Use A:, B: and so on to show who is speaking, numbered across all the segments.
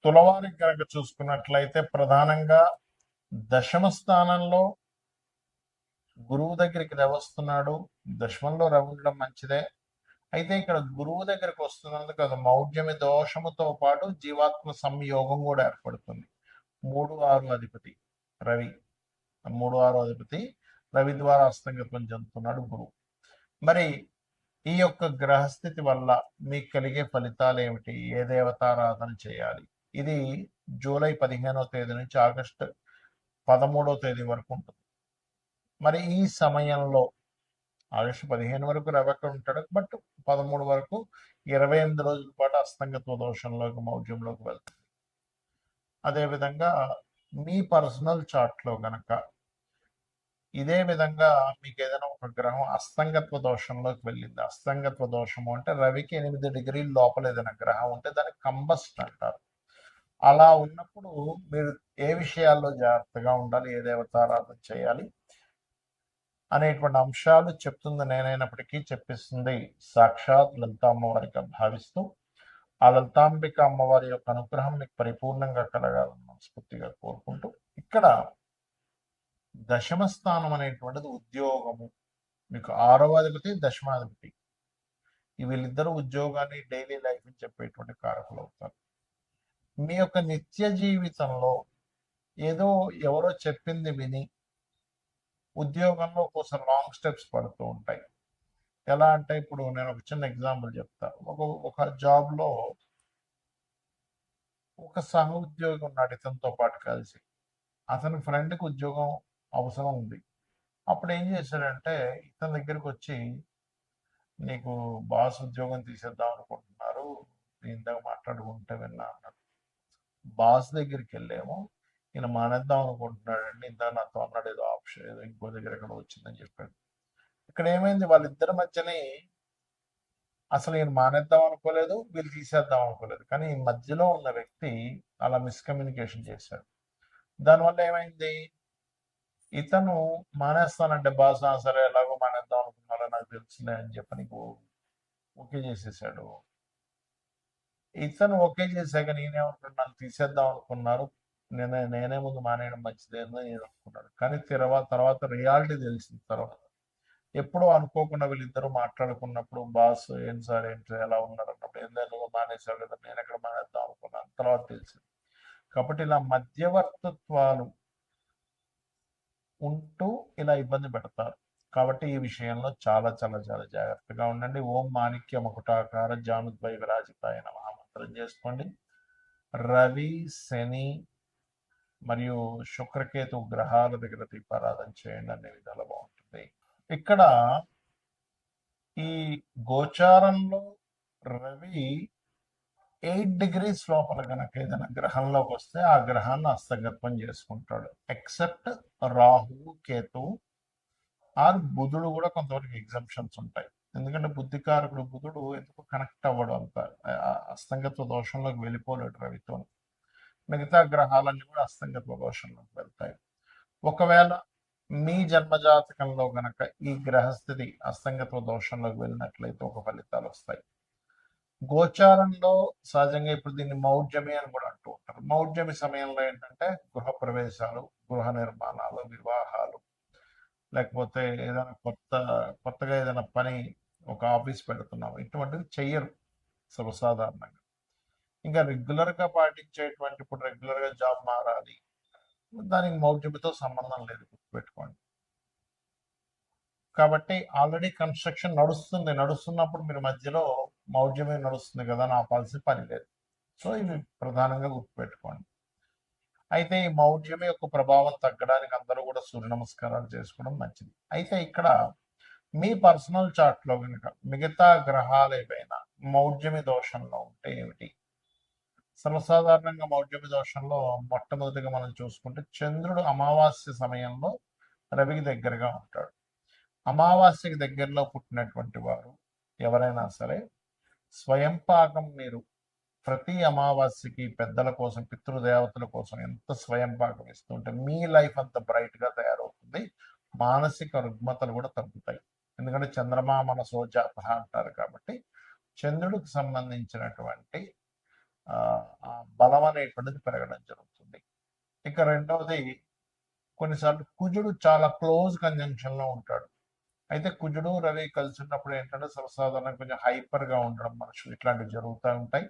A: తులవారికి కనుక చూసుకున్నట్లయితే ప్రధానంగా దశమ స్థానంలో గురువు దగ్గరికి రవి వస్తున్నాడు. దశమంలో రవి ఉండడం మంచిదే. అయితే ఇక్కడ గురువు దగ్గరికి వస్తున్నందుకు అది మౌఢ్యమి దోషముతో పాటు జీవాత్మ సంయోగం కూడా ఏర్పడుతుంది. 3-6 అధిపతి రవి, 3-6 అధిపతి రవి ద్వారా అస్తంగత్వం చెందుతున్నాడు గురువు. మరి ఈ యొక్క గ్రహస్థితి వల్ల మీకు కలిగే ఫలితాలు ఏమిటి? ఏ దేవతారాధన చేయాలి? ఇది జూలై 15వ తేదీ నుంచి ఆగస్టు 13వ తేదీ వరకు ఉంటుంది. మరి ఈ సమయంలో ఆగస్టు 15 వరకు రవి అక్కడ ఉంటాడు, బట్ 13 వరకు 28 రోజుల పాటు అస్తంగత్వ దోషంలోకి మౌఢ్యంలోకి వెళ్తుంది. అదేవిధంగా మీ పర్సనల్ చార్ట్లో గనక ఇదే విధంగా మీకు ఏదైనా ఒక గ్రహం అస్తంగత్వ దోషంలోకి వెళ్ళింది. అస్తంగత్వ దోషము అంటే రవికి 8 డిగ్రీల లోపల ఏదైనా గ్రహం ఉంటే దాన్ని కంబస్ట్ అంటారు. అలా ఉన్నప్పుడు మీరు ఏ విషయాల్లో జాగ్రత్తగా ఉండాలి, ఏ దేవతారాధన చేయాలి అనేటువంటి అంశాలు చెప్తుంది నేనైనప్పటికీ చెప్పిస్తుంది సాక్షాత్ లలితా అమ్మవారిగా భావిస్తూ ఆ లలితాంబిక అమ్మవారి యొక్క అనుగ్రహం మీకు పరిపూర్ణంగా కలగాలని మనస్ఫూర్తిగా కోరుకుంటూ, ఇక్కడ దశమ స్థానం అనేటువంటిది ఉద్యోగము. మీకు 6వ అధిపతి, దశమాధిపతి, వీళ్ళిద్దరూ ఉద్యోగాన్ని డైలీ లైఫ్ అని చెప్పేటువంటి కారకులు అవుతారు. మీ యొక్క నిత్య జీవితంలో ఏదో ఎవరో చెప్పింది విని ఉద్యోగంలో కోసం లాంగ్ స్టెప్స్ పడుతూ ఉంటాయి. ఎలా అంటే ఇప్పుడు నేను ఒక చిన్న ఎగ్జాంపుల్ చెప్తా. ఒక జాబ్లో ఒక సహ ఉద్యోగి ఉన్నాడు ఇతనితో పాటు కలిసి. అతని ఫ్రెండ్కి ఉద్యోగం అవసరం ఉంది. అప్పుడు ఏం చేశాడంటే ఇతని దగ్గరికి వచ్చి, నీకు బాస్ ఉద్యోగం తీసేద్దాం అనుకుంటున్నారు, ఇందాక మాట్లాడుకుంటే విన్నా అన్నాడు. బాస్ దగ్గరికి వెళ్ళేమో ఈయన మానేద్దాం అనుకుంటున్నాడండి, ఇందాక నాతో అన్నాడు, ఏదో ఆప్షన్ ఏదో ఇంకో దగ్గర ఎక్కడ వచ్చిందని చెప్పాడు. ఇక్కడ ఏమైంది, వాళ్ళిద్దరి మధ్యనే అసలు ఈయన మానేద్దాం అనుకోలేదు, వీళ్ళు తీసేద్దాం అనుకోలేదు, కానీ ఈ మధ్యలో ఉన్న వ్యక్తి అలా మిస్కమ్యూనికేషన్ చేశాడు. దానివల్ల ఏమైంది, ఇతను మానేస్తానంటే బాస్ సరే ఎలాగో మానేద్దాం అనుకున్నారో నాకు తెలుసులే అని చెప్పి నీకు ఓకే చేసేసాడు. ఇతను ఓకే చేశాక నేనేమనుకున్నాను, తీసేద్దాం అనుకున్నారు, నేనే ముందు మానేయడం మంచిదేమో నేను అనుకున్నాడు. కానీ తర్వాత రియాలిటీ తెలిసింది. తర్వాత ఎప్పుడో అనుకోకుండా వీళ్ళిద్దరూ మాట్లాడుకున్నప్పుడు బాస్ ఏం సార్ ఏంటి ఎలా ఉన్నారు అన్నప్పుడు ఎందుకు మానేశాడు కదా, నేను ఎక్కడ మానేద్దాం అనుకున్నాను, తర్వాత తెలిసింది. కాబట్టి ఇలా మధ్యవర్తత్వాలు ఉంటూ ఇలా ఇబ్బంది పెడతారు. కాబట్టి ఈ విషయంలో చాలా చాలా చాలా జాగ్రత్తగా ఉండండి. ఓం మాణిక్య మకుటాకార జానుద్వై విరాజితాయ నమః మంత్రం చేసుకోండి. రవి, శని మరియు శుక్రకేతు గ్రహాల దగ్గర దీపారాధన చేయండి, అనే విధాలు బాగుంటుంది. ఇక్కడ ఈ గోచారంలో రవి 8 degrees లోపల కనుక ఏదైనా గ్రహంలోకి వస్తే ఆ గ్రహాన్ని హస్తగత్వం చేసుకుంటాడు. ఎక్సెప్ట్ రాహు, కేతు ఆర్ బుధుడు కూడా కొంతవరకు ఎగ్జంప్షన్స్ ఉంటాయి. ఎందుకంటే బుద్ధికారకుడు బుధుడు ఎందుకు కనెక్ట్ అవ్వడం అంత అస్తంగత్వ దోషంలోకి వెళ్ళిపోలేడు రవితో. మిగతా గ్రహాలన్నీ కూడా అస్తంగత్వ దోషంలోకి వెళ్తాయి. ఒకవేళ మీ జన్మజాతకంలో గనక ఈ గ్రహస్థితి అస్తంగత్వ దోషంలోకి వెళ్ళినట్లయితే ఒక ఫలితాలు వస్తాయి. గోచారంలో సహజంగా ఇప్పుడు దీన్ని మౌఢ్యమి అని కూడా అంటూ ఉంటారు. మౌఢ్యమి సమయంలో ఏంటంటే గృహ ప్రవేశాలు, గృహ నిర్మాణాలు, వివాహాలు, లేకపోతే ఏదైనా కొత్తగా ఏదైనా పని, ఒక ఆఫీస్ పెడుతున్నాం, ఇటువంటివి చెయ్యరు సర్వసాధారణంగా. ఇంకా రెగ్యులర్గా పాటించేటువంటి, ఇప్పుడు రెగ్యులర్గా జాబ్ మారాలి, దానికి మౌఢ్యమితో సంబంధం లేదు, గుర్తుపెట్టుకోండి. కాబట్టి ఆల్రెడీ కన్స్ట్రక్షన్ నడుస్తున్నప్పుడు మీరు మధ్యలో మౌఢ్యమే నడుస్తుంది కదా అని ఆపాల్సిన పని లేదు. సో ఇవి ప్రధానంగా గుర్తుపెట్టుకోండి. అయితే ఈ మౌఢ్యం యొక్క ప్రభావం తగ్గడానికి అందరూ కూడా సూర్య నమస్కారాలు చేసుకోవడం మంచిది. అయితే ఇక్కడ మీ పర్సనల్ చార్ట్లో కనుక మిగతా గ్రహాలు ఏవైనా మౌఢ్యమి దోషంలో ఉంటే ఏమిటి? సర్వసాధారణంగా మౌఢ్యమి దోషంలో మొట్టమొదటిగా మనం చూసుకుంటే చంద్రుడు అమావాస్య సమయంలో రవికి దగ్గరగా ఉంటాడు. అమావాస్యకి దగ్గరలో పుట్టినటువంటి వారు ఎవరైనా సరే స్వయం పాకం మీరు ప్రతి అమావాస్యకి పెద్దల కోసం, పితృదేవతల కోసం ఎంత స్వయం పాకం ఇస్తుంటే మీ లైఫ్ అంత బ్రైట్గా తయారవుతుంది. మానసిక రుగ్మతలు కూడా తగ్గుతాయి. ఎందుకంటే చంద్రమా మనసో జాత అంటారు. కాబట్టి చంద్రుడికి సంబంధించినటువంటి ఆ బలం అనేటువంటిది పెరగడం జరుగుతుంది. ఇక రెండవది, కొన్నిసార్లు కుజుడు చాలా క్లోజ్ కంజంక్షన్ లో ఉంటాడు. అయితే కుజుడు రవి కలిసి ఉన్నప్పుడు ఏంటంటే సర్వసాధారణంగా కొంచెం హైపర్ గా ఉండడం మనుషులు ఇట్లాంటివి జరుగుతూ ఉంటాయి.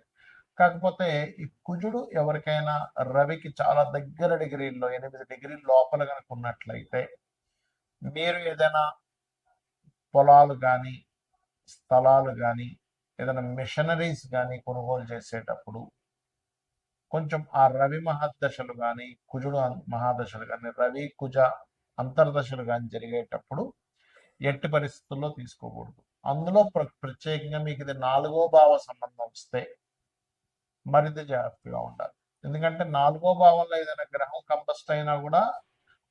A: కాకపోతే ఈ కుజుడు ఎవరికైనా రవికి చాలా దగ్గర డిగ్రీల్లో 8 డిగ్రీల లోపల కనుక ఉన్నట్లయితే, మీరు ఏదైనా పొలాలు కానీ, స్థలాలు కానీ, ఏదైనా మిషనరీస్ కానీ కొనుగోలు చేసేటప్పుడు కొంచెం ఆ రవి మహాదశలు కానీ, కుజుడు మహాదశలు కానీ, రవి కుజ అంతర్దశలు కానీ జరిగేటప్పుడు ఎట్టి పరిస్థితుల్లో తీసుకోకూడదు. అందులో ప్రత్యేకంగా మీకు ఇది 4వ భావ సంబంధం వస్తే మరింత జాగ్రత్తగా ఉండాలి. ఎందుకంటే 4వ భావంలో ఏదైనా గ్రహం కంబస్ట్ అయినా కూడా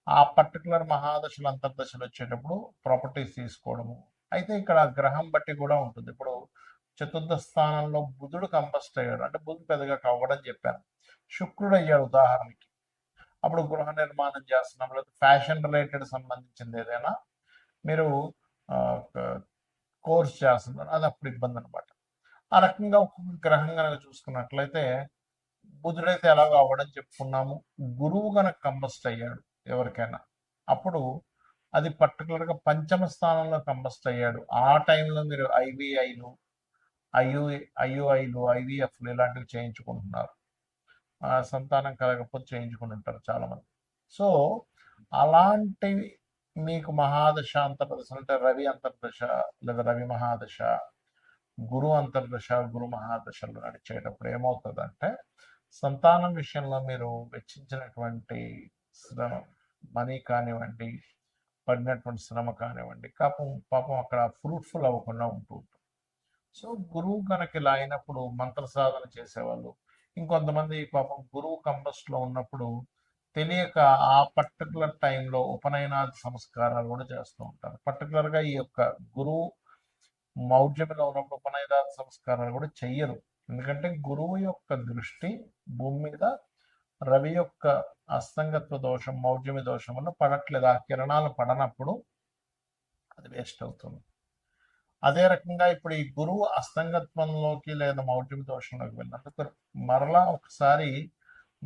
A: ఆ పర్టికులర్ మహాదశలు అంతర్దశలు వచ్చేటప్పుడు ప్రాపర్టీస్ తీసుకోవడము. అయితే ఇక్కడ గ్రహం బట్టి కూడా ఉంటుంది. ఇప్పుడు చతుర్థ స్థానంలో బుధుడు కంబస్ట్ అయ్యాడు అంటే బుధుడు పెద్దగా కవ్వడం చెప్పాను. శుక్రుడు అయ్యాడు ఉదాహరణకి. అప్పుడు గృహ నిర్మాణం చేస్తున్నాం, లేదా ఫ్యాషన్ రిలేటెడ్ సంబంధించింది ఏదైనా మీరు కోర్స్ చేస్తున్నారు, అది అప్పుడు ఇబ్బంది అనమాట. ఆ రకంగా ఒక్కొక్క గ్రహం కనుక చూసుకున్నట్లయితే, బుధుడైతే ఎలాగో అవ్వడం చెప్పుకున్నాము. గురువు కనుక కంబస్ట్ అయ్యాడు ఎవరికైనా, అప్పుడు అది పర్టికులర్గా పంచమ స్థానంలో కంబస్ట్ అయ్యాడు. ఆ టైంలో మీరు ఐవిఐలు, ఐయుఐలు, ఐవిఎఫ్లు ఇలాంటివి చేయించుకుంటున్నారు. సంతానం కలగకపోతే చేయించుకుని ఉంటారు చాలామంది. సో అలాంటివి మీకు మహాదశ అంతర్దశ అంటే రవి అంతర్దశ లేదా రవి మహాదశ, గురు అంతర్దశ, గురు మహాదశలు నడిచేటప్పుడు ఏమవుతుందంటే, సంతానం విషయంలో మీరు వెచ్చించినటువంటి శ్రమ, మనీ కానివ్వండి, పడినటువంటి శ్రమ కానివ్వండి, పాపం అక్కడ ఫ్రూట్ఫుల్ అవ్వకుండా ఉంటుంది. సో గురువు కనుక ఇలా అయినప్పుడు మంత్ర సాధన చేసేవాళ్ళు, ఇంకొంతమంది పాపం గురువు కంబస్ట్లో ఉన్నప్పుడు తెలియక ఆ పర్టికులర్ టైంలో ఉపనయనాది సంస్కారాలు కూడా చేస్తూ ఉంటారు. పర్టికులర్గా ఈ యొక్క గురువు మౌఢ్యంలో ఉన్నప్పుడు ఉపనయనాది సంస్కారాలు కూడా చెయ్యరు. ఎందుకంటే గురువు యొక్క దృష్టి భూమి మీద రవి యొక్క అస్తంగత్వ దోషం, మౌఢ్యమి దోషం వల్ల పడట్లేదు. ఆ కిరణాలు పడనప్పుడు అది వేస్ట్ అవుతుంది. అదే రకంగా ఇప్పుడు ఈ గురువు అస్తంగత్వంలోకి లేదా మౌఢ్యం దోషంలోకి వెళ్ళినందుకు మరలా ఒకసారి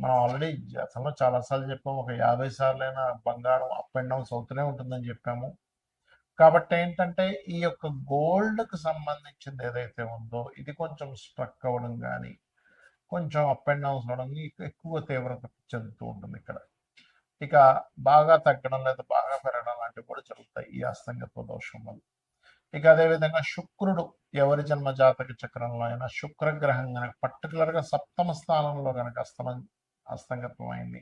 A: మనం ఆల్రెడీ గతంలో చాలాసార్లు చెప్పాము, ఒక 50 సార్లైనా బంగారం అప్ అండ్ డౌన్స్ అవుతూనే ఉంటుందని చెప్పాము. కాబట్టి ఏంటంటే ఈ యొక్క గోల్డ్కి సంబంధించింది ఏదైతే ఉందో ఇది కొంచెం స్ట్రక్ అవ్వడం కానీ, కొంచెం అప్ అండ్ డౌన్స్ అవ్వడం ఎక్కువ తీవ్రత చెందుతూ ఉంటుంది ఇక్కడ. ఇక బాగా తగ్గడం లేదా బాగా పెరగడం లాంటివి కూడా జరుగుతాయి ఈ అస్తంగత్వ దోషం వల్ల. ఇక అదేవిధంగా శుక్రుడు ఎవరి జన్మ జాతక చక్రంలో అయినా శుక్రగ్రహం కనుక పర్టికులర్గా సప్తమ స్థానంలో కనుక అస్తంగత్వం అయింది,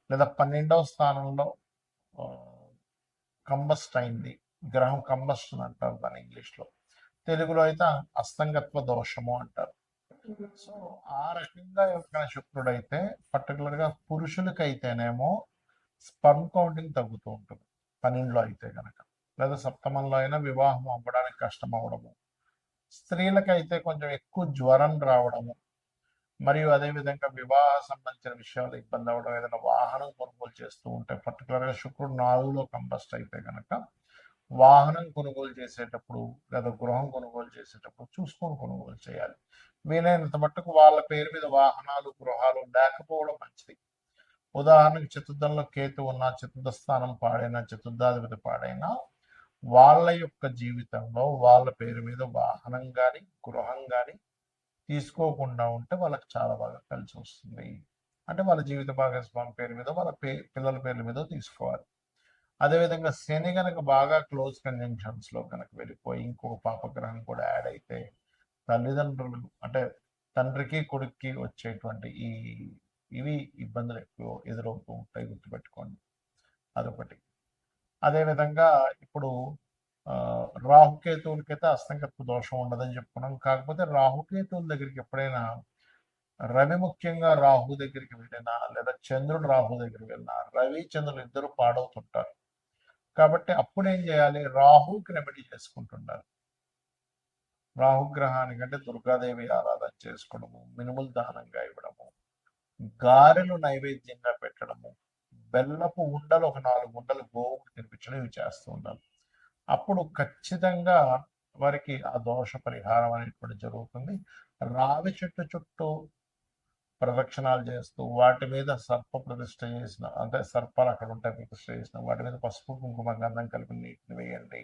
A: లేదా 12వ స్థానంలో కంబస్ట్ అయింది, గ్రహం కంబస్టన్ అంటారు దాని ఇంగ్లీష్లో, తెలుగులో అయితే అస్తంగత్వ దోషము అంటారు. సో ఆ రకంగా ఎవరికైనా శుక్రుడు అయితే పర్టికులర్గా పురుషులకైతేనేమో స్పర్మ్ కౌంటింగ్ తగ్గుతూ ఉంటుంది 12లో అయితే కనుక, లేదా సప్తమంలో అయినా వివాహం అవ్వడానికి కష్టం అవ్వడము, స్త్రీలకైతే కొంచెం ఎక్కువ జ్వరం రావడము, మరియు అదేవిధంగా వివాహ సంబంధించిన విషయాలు ఇబ్బంది అవ్వడం, ఏదైనా వాహనం కొనుగోలు చేస్తూ ఉంటే పర్టికులర్గా శుక్రుడు 4లో కంబస్ట్ అయితే కనుక వాహనం కొనుగోలు చేసేటప్పుడు లేదా గృహం కొనుగోలు చేసేటప్పుడు చూసుకొని కొనుగోలు చేయాలి. వీలైనంత మట్టుకు వాళ్ళ పేరు మీద వాహనాలు, గృహాలు లేకపోవడం మంచిది. ఉదాహరణకు చతుర్థంలో కేతు ఉన్న, చతుర్థ స్థానం పాడైనా, చతుర్థాధిపతి పాడైనా, వాళ్ళ యొక్క జీవితంలో వాళ్ళ పేరు మీద వాహనం కానీ గృహం కానీ తీసుకోకుండా ఉంటే వాళ్ళకి చాలా బాగా కలిసి వస్తుంది. అంటే వాళ్ళ జీవిత భాగస్వామి పేరు మీద, వాళ్ళ పిల్లల పేర్ల మీద తీసుకోవాలి. అదేవిధంగా శని కనుక బాగా క్లోజ్ కంజంక్షన్స్లో కనుక వెళ్ళిపోయి ఇంకొక పాపగ్రహం కూడా యాడ్ అయితే తల్లిదండ్రులు అంటే తండ్రికి కొడుక్కి వచ్చేటువంటి ఇవి ఇబ్బందులు ఎక్కువ ఎదురవుతూ ఉంటాయి, గుర్తుపెట్టుకోండి. అదొకటి. అదేవిధంగా ఇప్పుడు రాహుకేతువులకైతే అస్తంగత్వ దోషం ఉండదని చెప్పుకున్నాం. కాకపోతే రాహుకేతువుల దగ్గరికి ఎప్పుడైనా రవి ముఖ్యంగా రాహు దగ్గరికి వెళ్ళినా, లేదా చంద్రుడు రాహు దగ్గరికి వెళ్ళినా, రవి చంద్రులు ఇద్దరు పాడవుతుంటారు. కాబట్టి అప్పుడు ఏం చేయాలి, రాహుకి రెమెడీ చేసుకుంటుండాలి. రాహుగ్రహానికంటే దుర్గాదేవి ఆరాధన చేసుకోవడము, మినుములు దానంగా ఇవ్వడము, గారెలు నైవేద్యంగా పెట్టడము, బెల్లపు ఉండలు ఒక 4 ఉండలు గోవుకు తినిపించడం, ఇవి చేస్తూ ఉండాలి. అప్పుడు ఖచ్చితంగా వారికి ఆ దోష పరిహారం అనేటువంటి జరుగుతుంది. రావి చెట్టు చుట్టూ ప్రదక్షిణాలు చేస్తూ వాటి మీద సర్ప ప్రతిష్ఠ చేసిన, అంటే సర్పాలు అక్కడ ఉంటాయి ప్రతిష్ఠ చేసిన వాటి మీద పసుపు కుంకుమ గంధం కలిపి నీటిని వేయండి.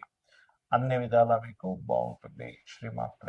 A: అన్ని విధాలా మీకు బాగుంటుంది. శ్రీమాత్రే